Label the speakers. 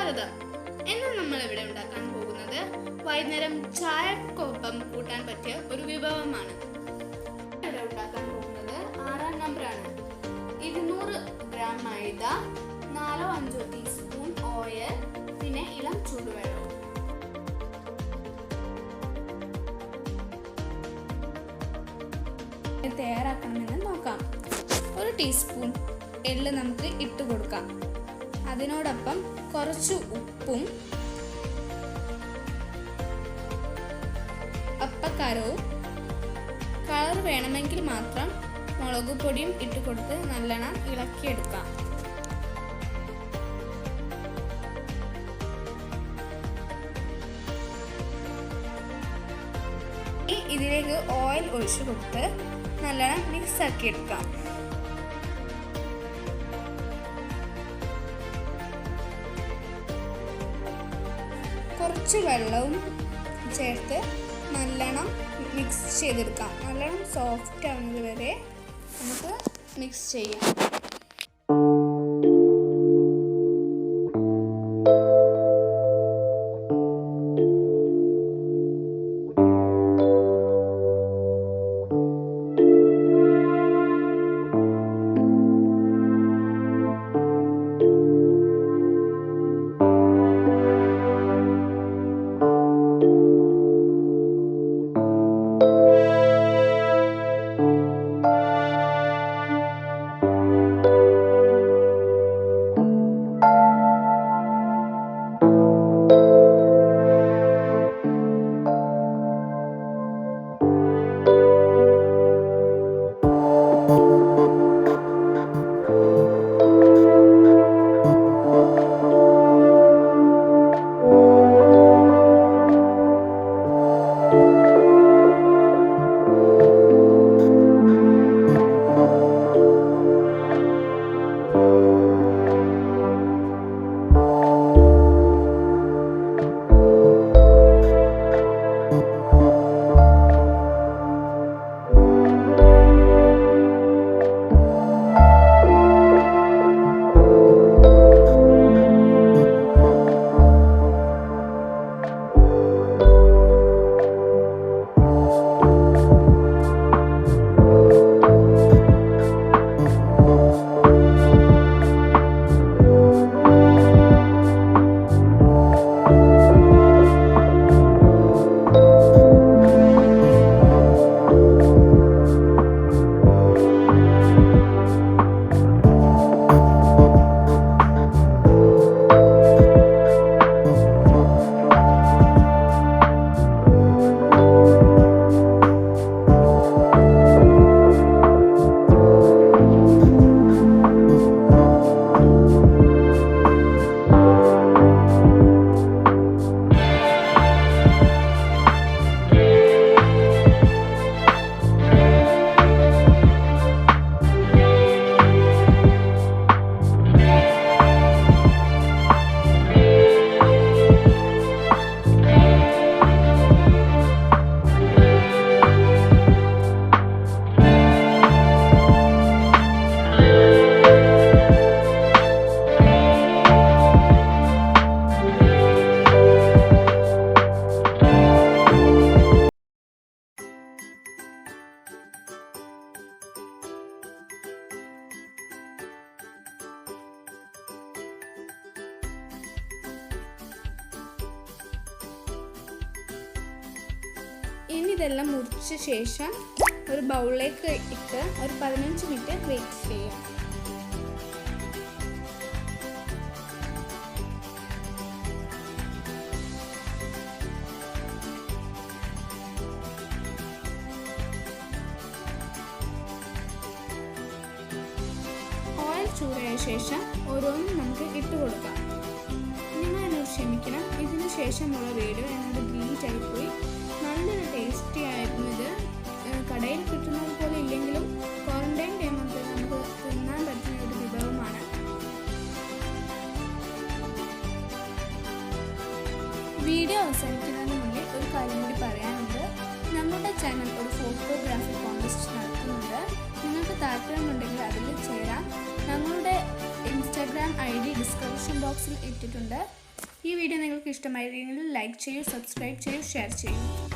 Speaker 1: സ്വാഗതം. ഇന്ന് നമ്മൾ ഇവിടെ ഉണ്ടാക്കാൻ പോകുന്നത് വൈകുന്നേരം ചായക്കൊപ്പം കൂട്ടാൻ പറ്റിയ ഒരു വിഭവമാണ്. ഇവിടെ ഉണ്ടാക്കാൻ പോകുന്നത് 6 നമ്പറാണ്. 200 ഗ്രാം മൈദ, 4-5 ടീസ്പൂൺ ഓയിൽ, പിന്നെ ഇളം ചൂടുവെള്ളം. തയ്യാറാക്കണമെന്ന് നോക്കാം. 1 ടീസ്പൂൺ എള്ള് നമുക്ക് ഇട്ട് കൊടുക്കാം. അതിനോടൊപ്പം കുറച്ച് ഉപ്പും അപ്പക്കാരവും കളർ വേണമെങ്കിൽ മാത്രം മുളക് പൊടിയും ഇട്ട് കൊടുത്ത് നല്ലോണം ഇളക്കിയെടുക്കാം. ഇതിലേക്ക് ഓയിൽ ഒഴിച്ചു കൊടുത്ത് നല്ലോണം മിക്സ് ആക്കി എടുക്കാം. കുറച്ച് വെള്ളവും ചേർത്ത് നല്ലോണം മിക്സ് ചെയ്തെടുക്കാം. നല്ലോണം സോഫ്റ്റ് ആവുന്നത് വരെ നമുക്ക് മിക്സ് ചെയ്യാം. ഇനി ഇതെല്ലാം മുറിച്ച ശേഷം ഒരു ബൗളിലേക്ക് ഇട്ട് ഒരു 15 മിനിറ്റ് വെയിറ്റ് ചെയ്യാം. ഓയിൽ ചൂടായ ശേഷം ഓരോന്നും നമുക്ക് ഇട്ട് കൊടുക്കാം. നിങ്ങൾ എന്നോട് ക്ഷമിക്കണം, ഇതിനു ശേഷമുള്ള വീഡിയോ എന്നോട് ഡിലീറ്റ് ആയിപ്പോയി. നല്ലൊരു ടേസ്റ്റി ആയിരുന്നു. ഇത് കടയിൽ കിട്ടുന്നത് പോലെ ഇല്ലെങ്കിലും ക്വാറന്റൈൻ ടൈമൊക്കെ നമുക്ക് തിന്നാൻ പറ്റുന്ന ഒരു വിഭവമാണ്. വീഡിയോ അവസാനിക്കുന്നതിന് മുന്നേ ഒരു കാര്യം കൂടി പറയാനുണ്ട്. നമ്മുടെ ചാനൽ ഒരു ഫോട്ടോഗ്രാഫി കോൺടെസ്റ്റ് നടത്തുന്നുണ്ട്. നിങ്ങൾക്ക് താല്പര്യമുണ്ടെങ്കിൽ അതിൽ ചേരാം. ഞങ്ങളുടെ ഇൻസ്റ്റാഗ്രാം ID ഡിസ്ക്രിപ്ഷൻ ബോക്സിൽ ഇട്ടിട്ടുണ്ട്. ഈ വീഡിയോ നിങ്ങൾക്ക് ഇഷ്ടമായിരുന്നെങ്കിൽ ലൈക്ക് ചെയ്യൂ, സബ്സ്ക്രൈബ് ചെയ്യൂ, ഷെയർ ചെയ്യൂ.